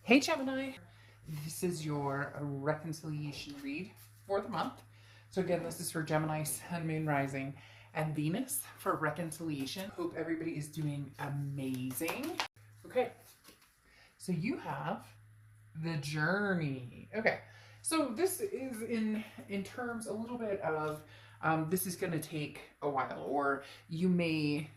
Hey Gemini, this is your reconciliation read for the month. So again, this is for Gemini, Sun, Moon, Rising, and Venus for reconciliation. Hope everybody is doing amazing. Okay, so you have the journey. Okay, so this is in terms a little bit of this is going to take a while, or you may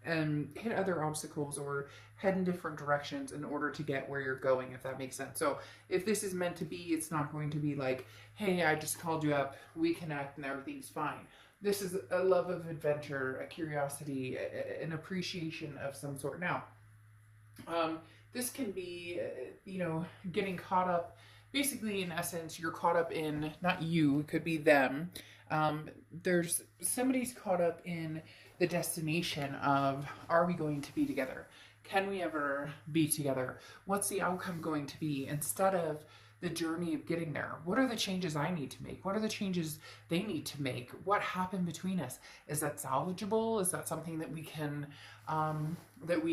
hit other obstacles or head in different directions in order to get where you're going, if that makes sense. So if this is meant to be, it's not going to be like, hey, I just called you up, we connect, and everything's fine. This is a love of adventure, a curiosity, an appreciation of some sort. Now, this can be, getting caught up. Basically, in essence, you're caught up in, not you, it could be them. There's somebody's caught up in the destination of, are we going to be together? Can we ever be together? What's the outcome going to be? Instead of the journey of getting there, what are the changes I need to make? What are the changes they need to make? What happened between us? Is that salvageable? Is that something that we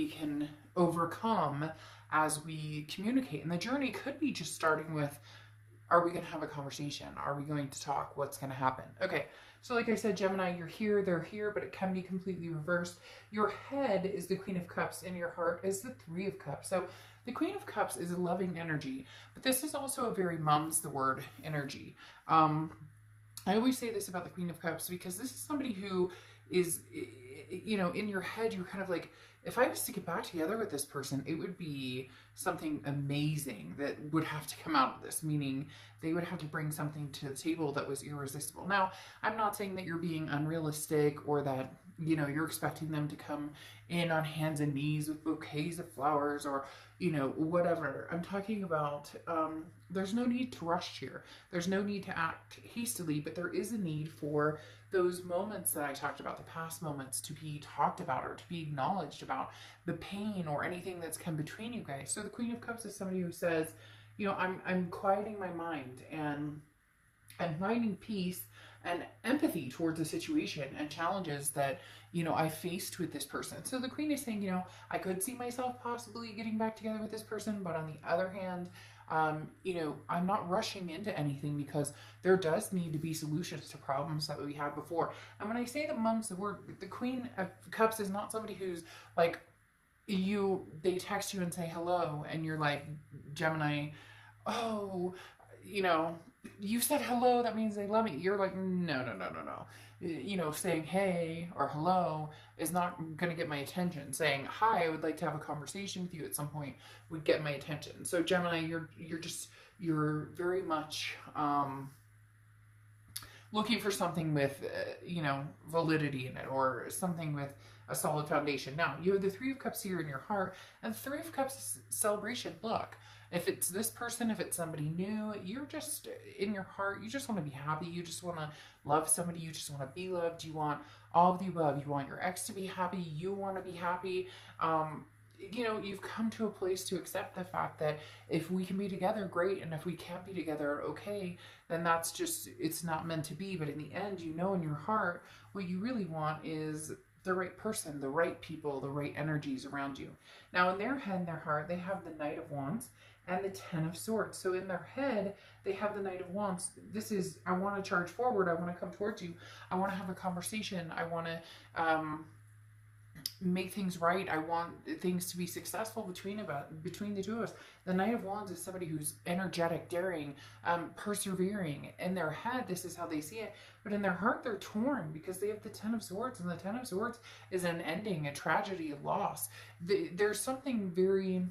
can overcome as we communicate? And the journey could be just starting with, are we going to have a conversation? Are we going to talk? What's going to happen? Okay, so like I said, Gemini, you're here, they're here, but it can be completely reversed. Your head is the Queen of Cups and your heart is the Three of Cups. So the Queen of Cups is a loving energy, but this is also a very mum's the word energy. I always say this about the Queen of Cups because this is somebody who is, in your head, you're kind of like, if I was to get back together with this person, it would be something amazing that would have to come out of this, meaning they would have to bring something to the table that was irresistible. Now, I'm not saying that you're being unrealistic or that, you're expecting them to come in on hands and knees with bouquets of flowers or, whatever. I'm talking about, there's no need to rush here. There's no need to act hastily, but there is a need for those moments that I talked about, the past moments, to be talked about or to be acknowledged about, the pain or anything that's come between you guys. So the Queen of Cups is somebody who says, I'm quieting my mind and I'm finding peace and empathy towards the situation and challenges that, I faced with this person. So the Queen is saying, I could see myself possibly getting back together with this person, but on the other hand, I'm not rushing into anything because there does need to be solutions to problems that we had before. And when I say that mum's the word, the Queen of Cups is not somebody who's like, they text you and say hello, and you're like, Gemini, oh, you said hello, that means they love me. You're like, no. Saying hey or hello is not going to get my attention. Saying hi, I would like to have a conversation with you at some point, would get my attention. So Gemini, you're very much looking for something with validity in it, or something with a solid foundation. Now you have the Three of Cups here in your heart, and the Three of Cups is celebration. Look, if it's this person, if it's somebody new, you're just in your heart, you just want to be happy, you just want to love somebody, you just want to be loved, you want all of the above, you want your ex to be happy, you want to be happy. You've come to a place to accept the fact that if we can be together, great, and if we can't be together, okay, then that's just, it's not meant to be. But in the end, in your heart, what you really want is the right person, the right people, the right energies around you. Now, in their head and their heart, they have the Knight of Wands and the Ten of Swords. So in their head, they have the Knight of Wands. This is, I want to charge forward, I want to come towards you, I want to have a conversation, I want to make things right, I want things to be successful between the two of us. The Knight of Wands is somebody who's energetic, daring, persevering. In their head, this is how they see it, but in their heart, they're torn because they have the Ten of Swords, and the Ten of Swords is an ending, a tragedy, a loss. There's something very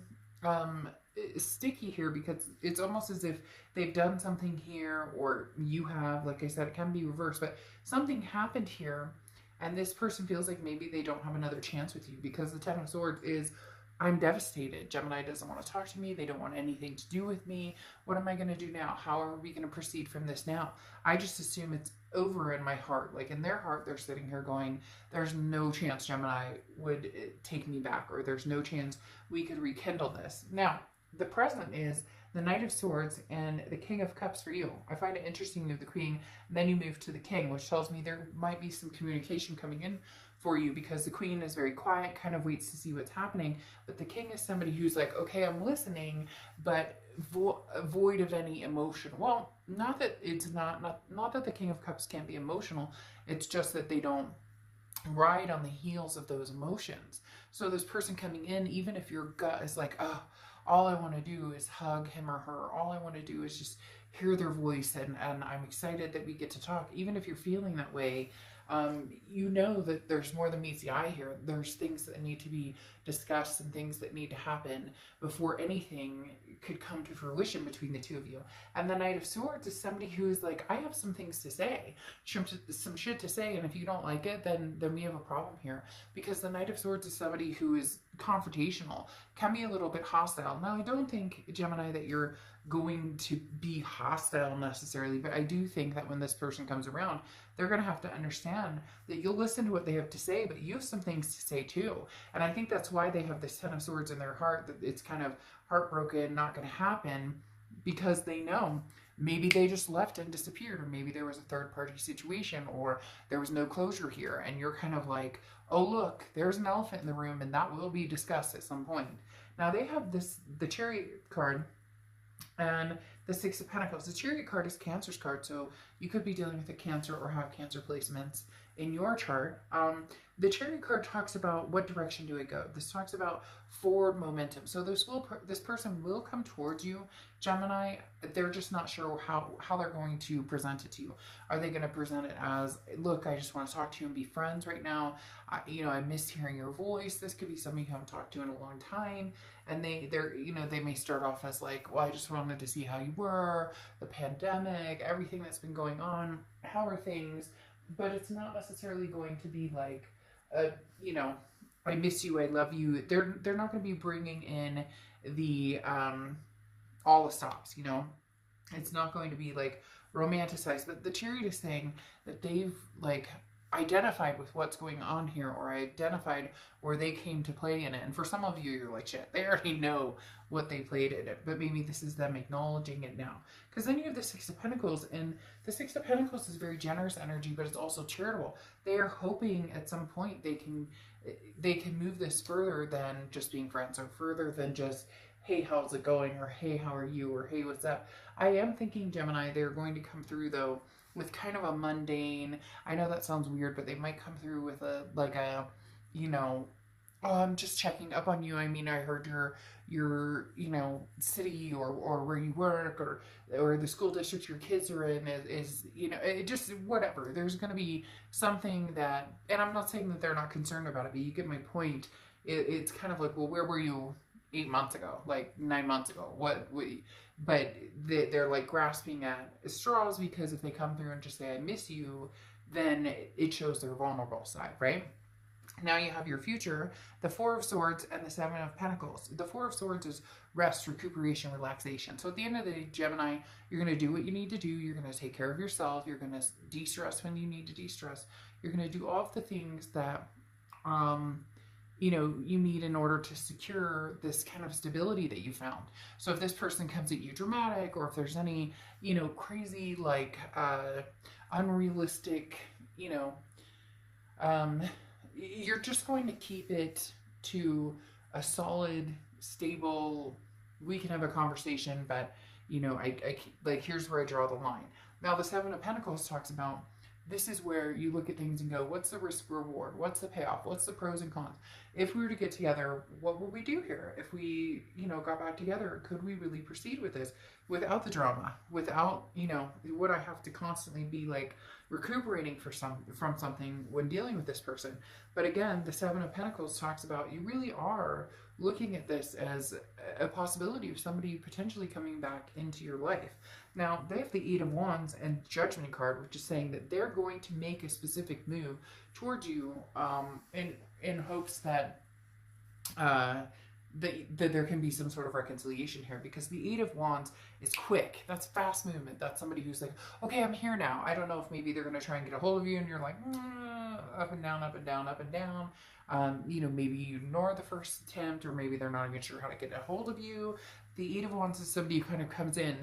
sticky here because it's almost as if they've done something here, or you have, like I said, it can be reversed, but something happened here. And this person feels like maybe they don't have another chance with you because the Ten of Swords is, I'm devastated. Gemini doesn't want to talk to me. They don't want anything to do with me. What am I going to do now? How are we going to proceed from this now? I just assume it's over in my heart. Like in their heart, they're sitting here going, there's no chance Gemini would take me back, or there's no chance we could rekindle this. Now, the present is the Knight of Swords and the King of Cups for you. I find it interesting you have the Queen, and then you move to the King, which tells me there might be some communication coming in for you, because the Queen is very quiet, kind of waits to see what's happening. But the King is somebody who's like, okay, I'm listening, but void of any emotion. Well, not that it's not that the King of Cups can't be emotional. It's just that they don't ride on the heels of those emotions. So this person coming in, even if your gut is like, oh, all I want to do is hug him or her, all I want to do is just hear their voice, and I'm excited that we get to talk. Even if you're feeling that way, you know that there's more than meets the eye here. There's things that need to be discussed and things that need to happen before anything could come to fruition between the two of you. And the Knight of Swords is somebody who's like, I have some things to say, some shit to say, and if you don't like it, then we have a problem here. Because the Knight of Swords is somebody who is confrontational, can be a little bit hostile. Now, I don't think, Gemini, that you're going to be hostile necessarily, but I do think that when this person comes around, they're going to have to understand that you'll listen to what they have to say, but you have some things to say too. And I think that's why they have this Ten of Swords in their heart, that it's kind of heartbroken, not going to happen, because they know maybe they just left and disappeared, or maybe there was a third party situation, or there was no closure here, and you're kind of like, oh look, there's an elephant in the room, and that will be discussed at some point. Now they have the Chariot card and the Six of Pentacles. The Chariot card is Cancer's card, so you could be dealing with a Cancer or have Cancer placements in your chart. The Chariot card talks about what direction do I go. This talks about forward momentum. So this person will come towards you, Gemini. They're just not sure how they're going to present it to you. Are they going to present it as, look, I just want to talk to you and be friends right now. I miss hearing your voice. This could be somebody you haven't talked to in a long time. And they may start off as like, well, I just wanted to see how you were, the pandemic, everything that's been going on. How are things? But it's not necessarily going to be like, I miss you, I love you. They're not going to be bringing in the all the stops. It's not going to be like romanticized. But the Chariot is saying that they've like identified with what's going on here, or identified where they came to play in it. And for some of you, you're like, shit, they already know what they played in it, but maybe this is them acknowledging it now. Because then you have the Six of Pentacles, and the Six of Pentacles is very generous energy, but it's also charitable. They are hoping at some point they can move this further than just being friends, or further than just, hey, how's it going, or hey, how are you, or hey, what's up. I am thinking, Gemini, they're going to come through though with kind of a mundane, I know that sounds weird, but they might come through with oh, I'm just checking up on you. I mean, I heard your city or where you work, or the school district your kids are in is it just whatever. There's going to be something that, and I'm not saying that they're not concerned about it, but you get my point. It's kind of like, well, where were you 8 months ago, like 9 months ago? But they're like grasping at straws, because if they come through and just say, I miss you, then it shows their vulnerable side, right? Now you have your future, the Four of Swords and the Seven of Pentacles. The Four of Swords is rest, recuperation, relaxation. So at the end of the day, Gemini, you're going to do what you need to do. You're going to take care of yourself. You're going to de-stress when you need to de-stress. You're going to do all of the things that you need in order to secure this kind of stability that you found. So if this person comes at you dramatic, or if there's any, crazy, like, unrealistic, you're just going to keep it to a solid, stable, we can have a conversation, but, here's where I draw the line. Now, the Seven of Pentacles talks about, this is where you look at things and go, what's the risk reward? What's the payoff? What's the pros and cons? If we were to get together, what would we do here? If we, got back together, could we really proceed with this without the drama? Without, would I have to constantly be like recuperating from something when dealing with this person? But again, the Seven of Pentacles talks about, you really are looking at this as a possibility of somebody potentially coming back into your life. Now, they have the Eight of Wands and Judgment card, which is saying that they're going to make a specific move towards you in hopes that that there can be some sort of reconciliation here, because the Eight of Wands is quick. That's fast movement. That's somebody who's like, okay, I'm here now. I don't know if maybe they're going to try and get a hold of you, and you're like, up and down, up and down, up and down. Maybe you ignore the first attempt, or maybe they're not even sure how to get a hold of you. The Eight of Wands is somebody who kind of comes in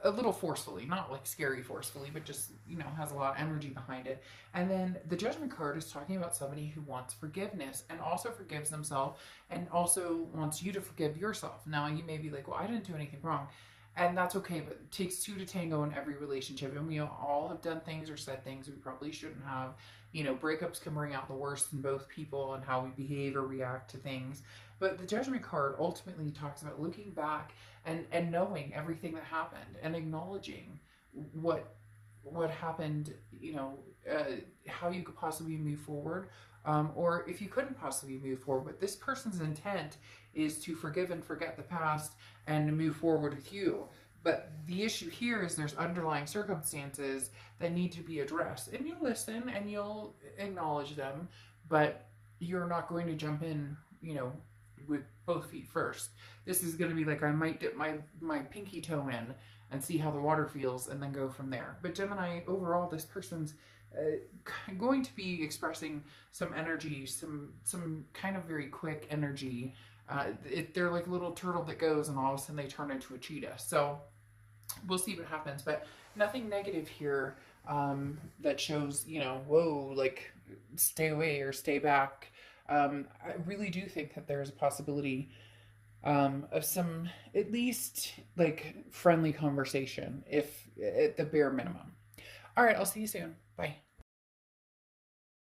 a little forcefully, not like scary forcefully, but just, you know, has a lot of energy behind it. And then the Judgment card is talking about somebody who wants forgiveness and also forgives themselves and also wants you to forgive yourself. Now, you may be like, well, I didn't do anything wrong. And that's okay, but it takes two to tango in every relationship. And we all have done things or said things we probably shouldn't have. You know, breakups can bring out the worst in both people and how we behave or react to things. But the Judgment card ultimately talks about looking back and knowing everything that happened and acknowledging what happened, you know, how you could possibly move forward, or if you couldn't possibly move forward. But this person's intent is to forgive and forget the past and to move forward with you. But the issue here is there's underlying circumstances that need to be addressed. And you'll listen and you'll acknowledge them, but you're not going to jump in, you know, with both feet first. This is going to be like, I might dip my pinky toe in and see how the water feels and then go from there. But Gemini, overall, this person's going to be expressing some energy, some kind of very quick energy. They're like a little turtle that goes and all of a sudden they turn into a cheetah. So we'll see what happens, but nothing negative here that shows, you know, whoa, like stay away or stay back. I really do think that there's a possibility of some, at least like friendly conversation, if at the bare minimum. All right, I'll see you soon. Bye.